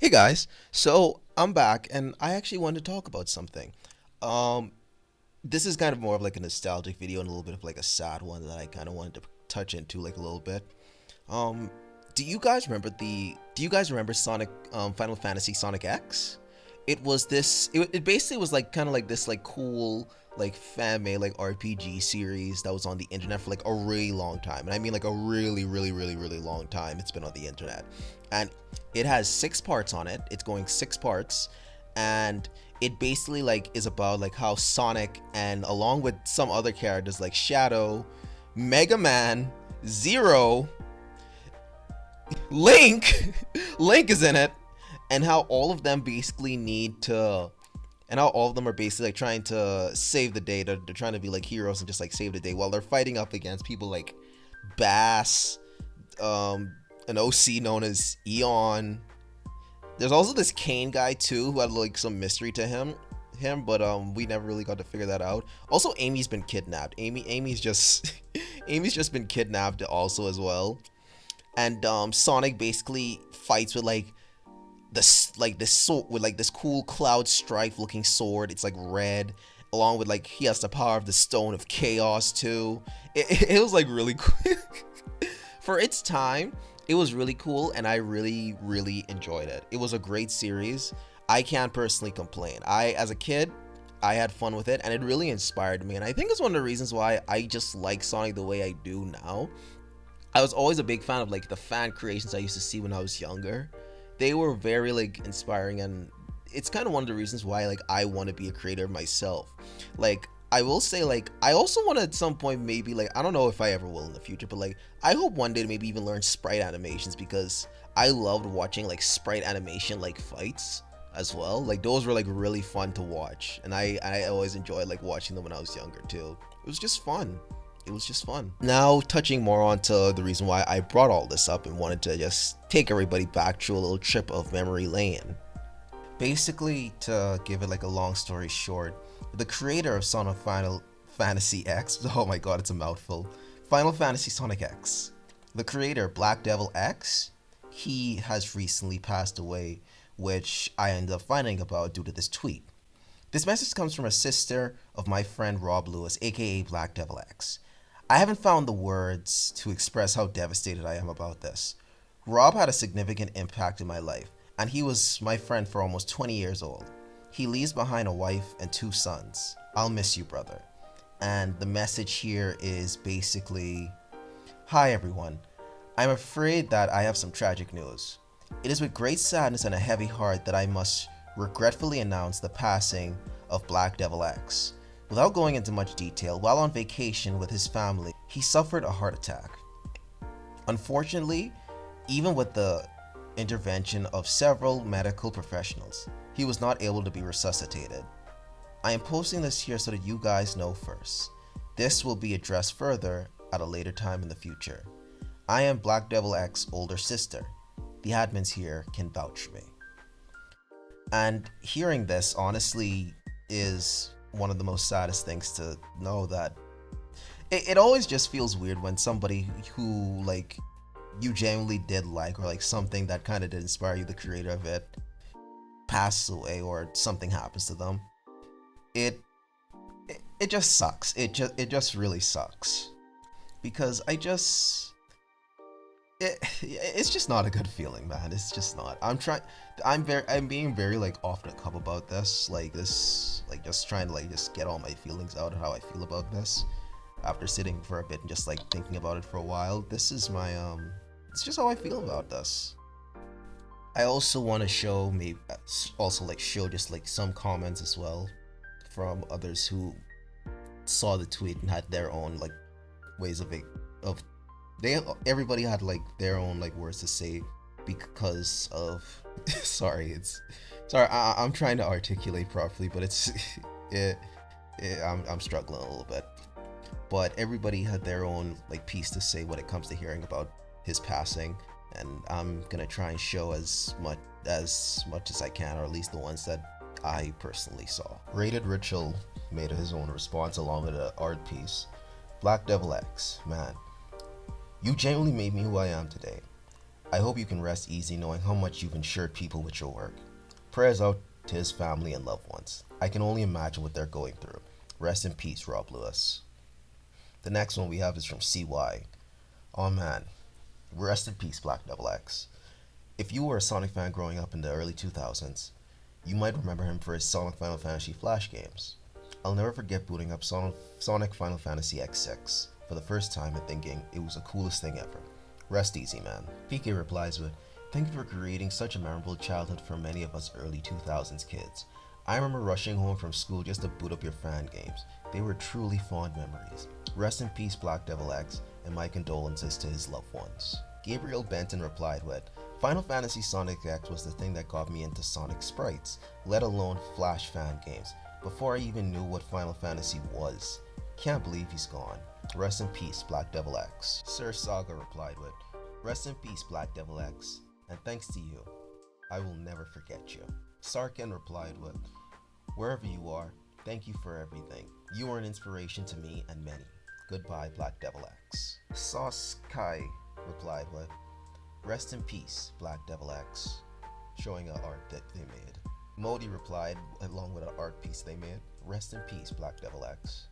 Hey guys, so I'm back and I actually wanted to talk about something. Um, this is kind of more of like a nostalgic video and a little bit of like a sad one that I kind of wanted to touch into like a little bit. Um, do you guys remember Sonic Final Fantasy Sonic X? It basically was like kind of like this like cool like fan made like RPG series that was on the internet for like a really long time. And I mean like a really long time it's been on the internet. And it has 6 parts on it. It's going 6 parts, and it basically like is about like how Sonic and along with some other characters like Shadow, Mega Man, Zero, Link, Link is in it, and how all of them basically need to, and how all of them are basically like trying to save the day. They're trying to be like heroes and just like save the day while they're fighting up against people like Bass, um, an OC known as Eon. There's also this Kane guy too who had like some mystery to but we never really got to figure that out. Also, Amy's been kidnapped. Amy's just Amy's just been kidnapped also as well. And Sonic basically fights with this sword with like this cool cloud strife looking sword. It's like red, along with like he has the power of the Stone of Chaos too. It was like really cool. For its time, it was really cool, and I really enjoyed it. It was a great series. I can't personally complain. As a kid, I had fun with it, and it really inspired me. And I think it's one of the reasons why I just like Sonic the way I do now. I was always a big fan of like the fan creations I used to see when I was younger. They were very like inspiring, and it's kind of one of the reasons why like I want to be a creator myself. Like I will say like I also want to at some point maybe like I don't know if I ever will in the future, but like I hope one day to maybe even learn sprite animations because I loved watching like sprite animation like fights as well. Like those were like really fun to watch, and I always enjoyed like watching them when I was younger too. It was just fun. It was just fun. Now, touching more onto the reason why I brought all this up and wanted to just take everybody back through a little trip of memory lane. Basically, to give it like a long story short, the creator of Sonic Final Fantasy X, oh my god, it's a mouthful, Final Fantasy Sonic X, the creator, BlackDevilX, he has recently passed away, which I ended up finding about due to this tweet. This message comes from a sister of my friend Rob Lewis, aka BlackDevilX. I haven't found the words to express how devastated I am about this. Rob had a significant impact in my life, and he was my friend for almost 20 years old. He leaves behind a wife and 2 sons. I'll miss you, brother. And the message here is basically, hi everyone. I'm afraid that I have some tragic news. It is with great sadness and a heavy heart that I must regretfully announce the passing of BlackDevilX. Without going into much detail, while on vacation with his family, he suffered a heart attack. Unfortunately, even with the intervention of several medical professionals, he was not able to be resuscitated. I am posting this here so that you guys know first. This will be addressed further at a later time in the future. I am BlackDevilX's older sister. The admins here can vouch for me. And hearing this honestly is one of the most saddest things to know, that it always just feels weird when somebody who like you genuinely did like, or like something that kind of did inspire you, the creator of it, passes away or something happens to them. It just sucks. It just really sucks because it's just not a good feeling, man. It's just not. I'm being very like off the cuff about this, like just trying to like just get all my feelings out of how I feel about this after sitting for a bit and just like thinking about it for a while. This is my it's just how I feel about this. I also want to show maybe also like show just like some comments as well from others who saw the tweet and had their own like ways of it, of they everybody had like their own like words to say because of sorry, I'm trying to articulate properly, but it's it, I'm struggling a little bit, but everybody had their own like piece to say when it comes to hearing about his passing, and I'm gonna try and show as much as I can, or at least the ones that I personally saw. Rated Ritual made his own response along with an art piece. BlackDevilX, man, you genuinely made me who I am today. I hope you can rest easy knowing how much you've ensured people with your work. Prayers out to his family and loved ones. I can only imagine what they're going through. Rest in peace, Rob Lewis. The next one we have is from CY. Oh man, rest in peace, BlackDevilX. If you were a Sonic fan growing up in the early 2000s, you might remember him for his Sonic Final Fantasy Flash games. I'll never forget booting up Sonic Final Fantasy X6 for the first time and thinking it was the coolest thing ever. Rest easy, man. PK replies with, "Thank you for creating such a memorable childhood for many of us early 2000s kids. I remember rushing home from school just to boot up your fan games. They were truly fond memories. Rest in peace, BlackDevilX, and my condolences to his loved ones." Gabriel Benton replied with, "Final Fantasy Sonic X was the thing that got me into Sonic sprites, let alone Flash fan games, before I even knew what Final Fantasy was. Can't believe he's gone. Rest in peace, BlackDevilX." Sir Saga replied with, "Rest in peace, BlackDevilX, and thanks to you, I will never forget you." Sarken replied with, "Wherever you are, thank you for everything. You are an inspiration to me and many. Goodbye, BlackDevilX." Sauce Kai replied with, "Rest in peace, BlackDevilX," showing an art that they made. Modi replied along with an art piece they made, "Rest in peace, BlackDevilX."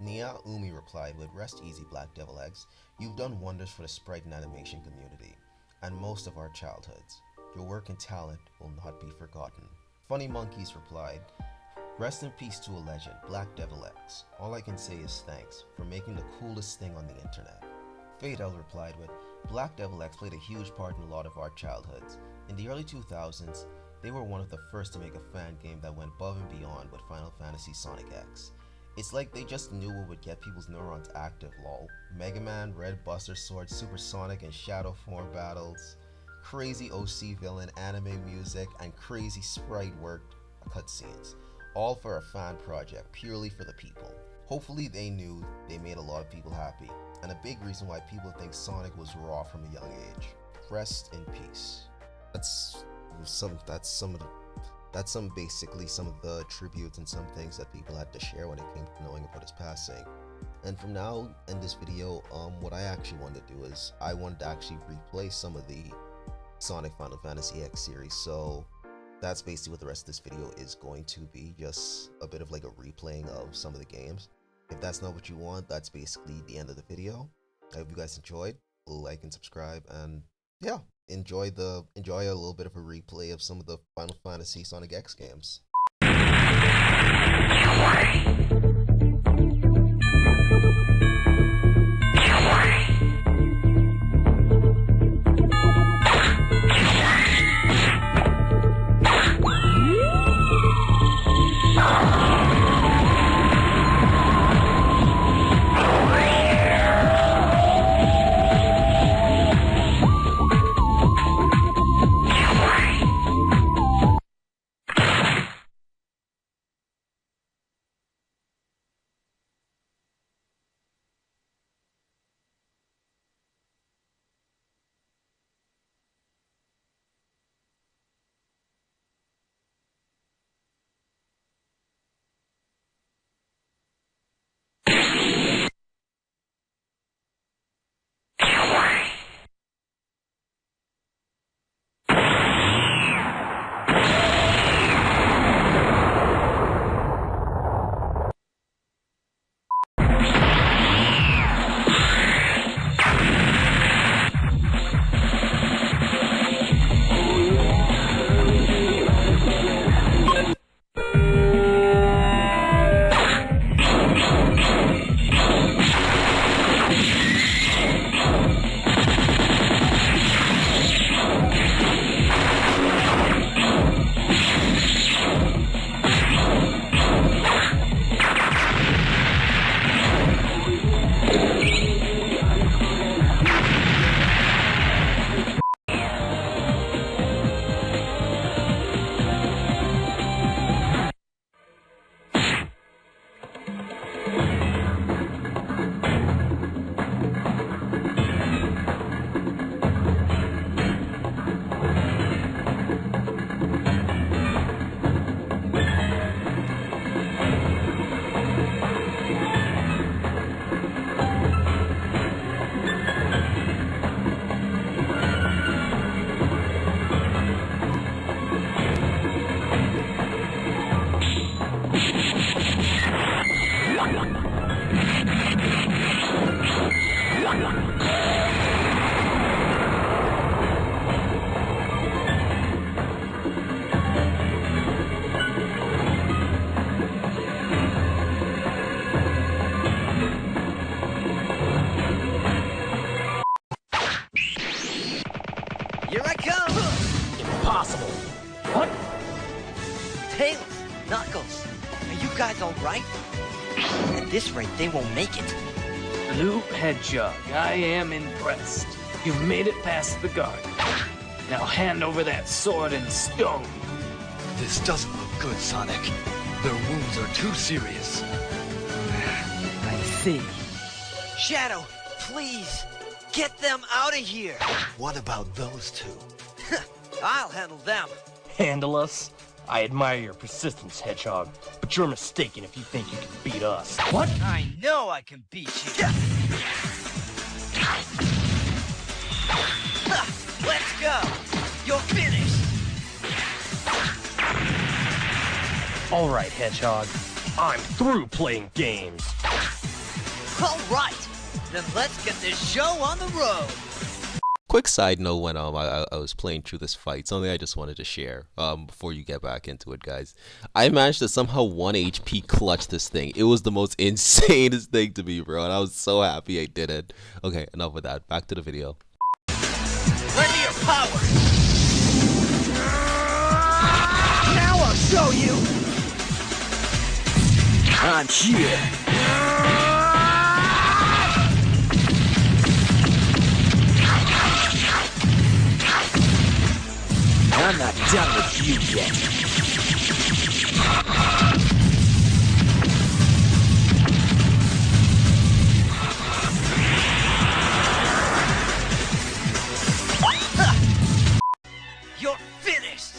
Nia Umi replied with, "Rest easy, BlackDevilX. You've done wonders for the sprite and animation community, and most of our childhoods. Your work and talent will not be forgotten." Funny Monkeys replied, "Rest in peace to a legend, BlackDevilX. All I can say is thanks for making the coolest thing on the internet." Fadel replied with, "BlackDevilX played a huge part in a lot of our childhoods. In the early 2000s, they were one of the first to make a fan game that went above and beyond with Final Fantasy Sonic X. It's like they just knew what would get people's neurons active, lol. Mega Man, Red Buster Sword, Super Sonic and Shadow Form battles, crazy OC villain, anime music, and crazy sprite work cutscenes. All for a fan project, purely for the people. Hopefully they knew they made a lot of people happy, and a big reason why people think Sonic was raw from a young age. Rest in peace." That's basically some of the tributes and some things that people had to share when it came to knowing about his passing. And from now in this video, what I actually wanted to do is I wanted to actually replay some of the Sonic Final Fantasy X series. So that's basically what the rest of this video is going to be, just a bit of like a replaying of some of the games. If that's not what you want, that's basically the end of the video. I hope you guys enjoyed. Like and subscribe, and yeah, enjoy a little bit of a replay of some of the Final Fantasy Sonic X games. this rate, they won't make it. Blue Hedgehog, I am impressed. You've made it past the guard. Now hand over that sword and stone. This doesn't look good, Sonic. Their wounds are too serious. I see. Shadow, please, get them out of here. What about those two? I'll handle them. Handle us? I admire your persistence, Hedgehog, but you're mistaken if you think you can beat us. What? I know I can beat you. Let's go. You're finished. All right, Hedgehog. I'm through playing games. All right, then let's get this show on the road. Quick side note, when I was playing through this fight, something I just wanted to share before you get back into it, guys. I managed to somehow 1 HP clutch this thing. It was the most insanest thing to me, bro, and I was so happy I did it. Okay, enough with that. Back to the video. Lend me your power. Now I'll show you. I'm here. I'm not done with you yet. You're finished.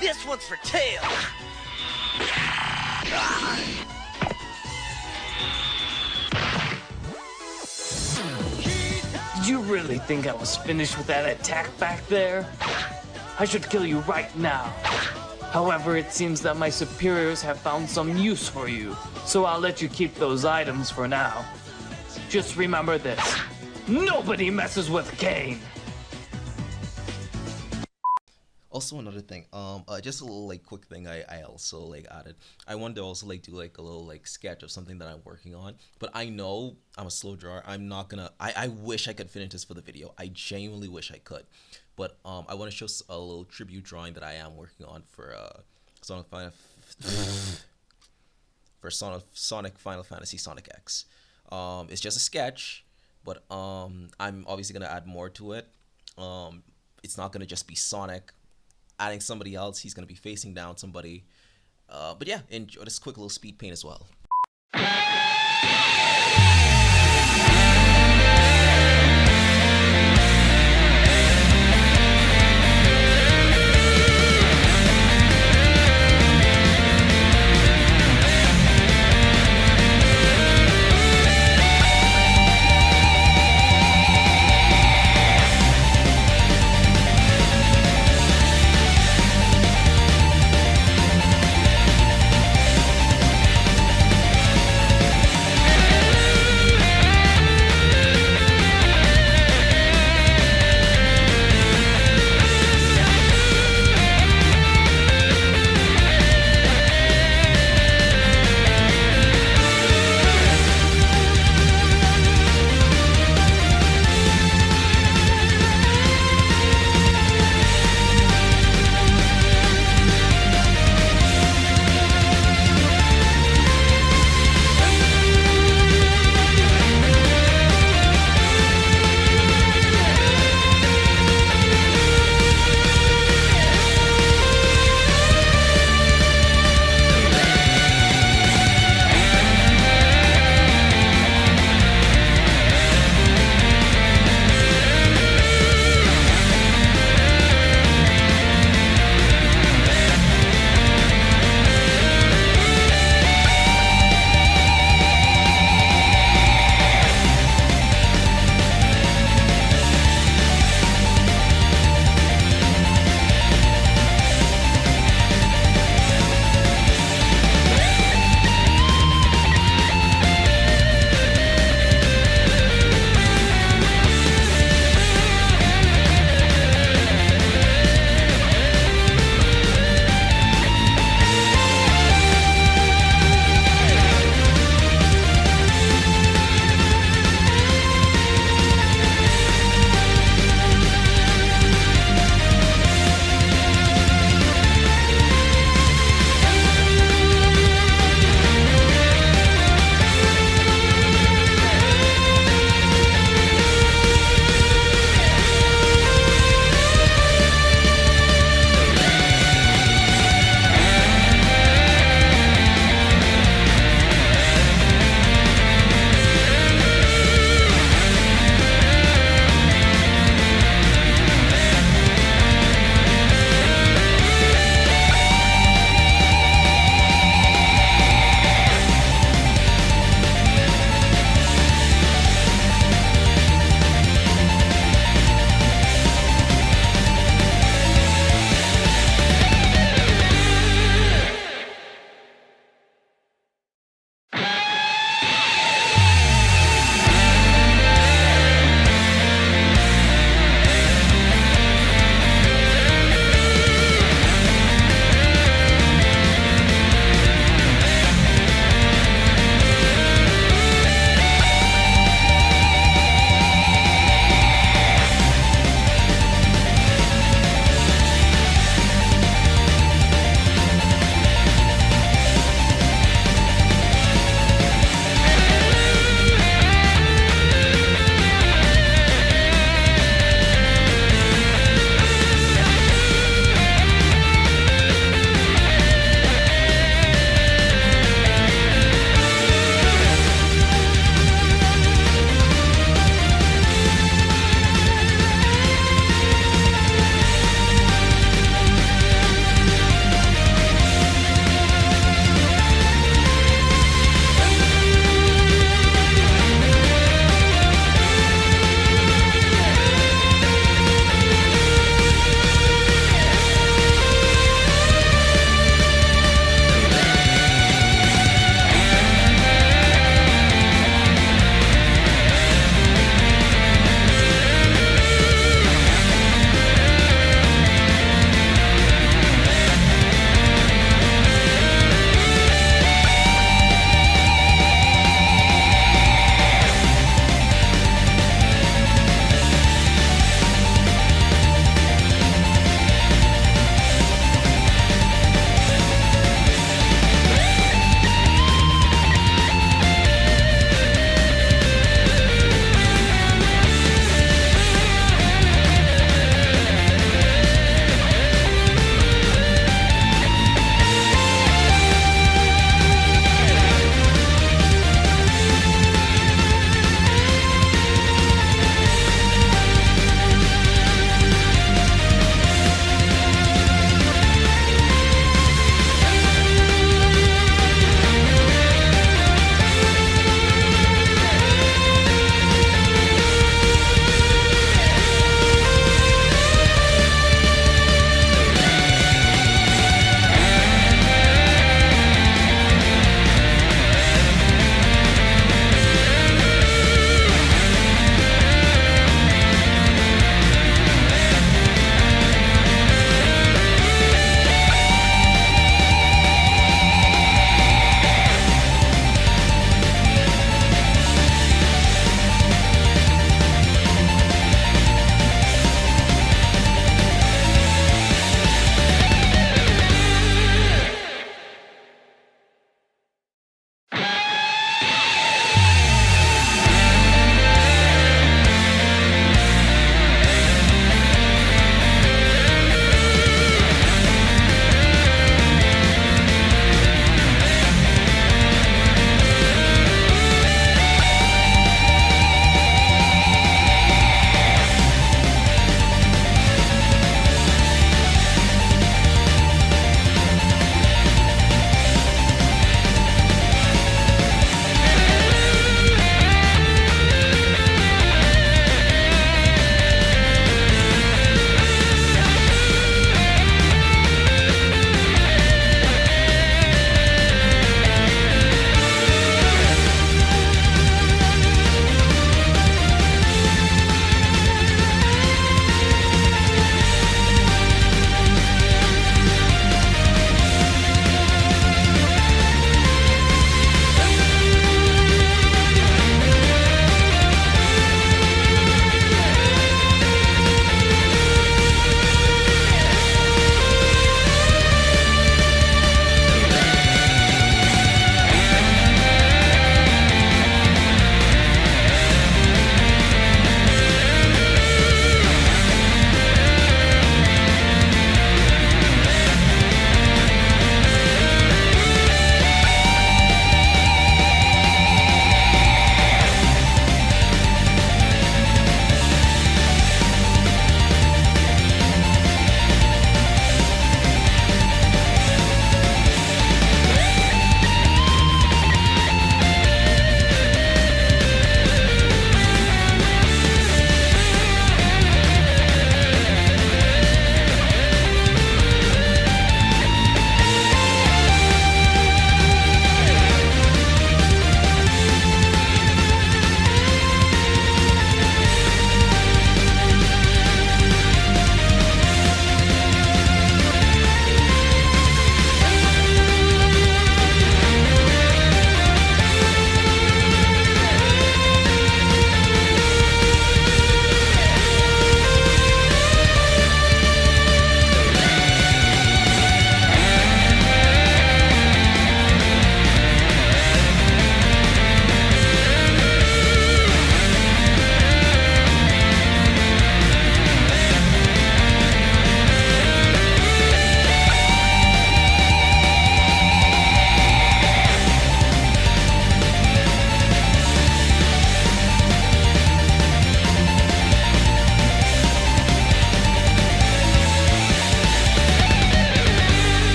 This one's for Tails. Did you really think I was finished with that attack back there? I should kill you right now. However, it seems that my superiors have found some use for you, so I'll let you keep those items for now. Just remember this. Nobody messes with Kane! Also, another thing, just a little like quick thing I also like added. I wanted to also like do like a little like sketch of something that I'm working on, but I know I'm a slow drawer. I'm not gonna. I wish I could finish this for the video. I genuinely wish I could, but I want to show a little tribute drawing that I am working on for Sonic Final Sonic Final Fantasy Sonic X. It's just a sketch, but I'm obviously gonna add more to it. It's not gonna just be Sonic adding somebody else. He's gonna be facing down somebody. But yeah, enjoy this quick little speed paint as well.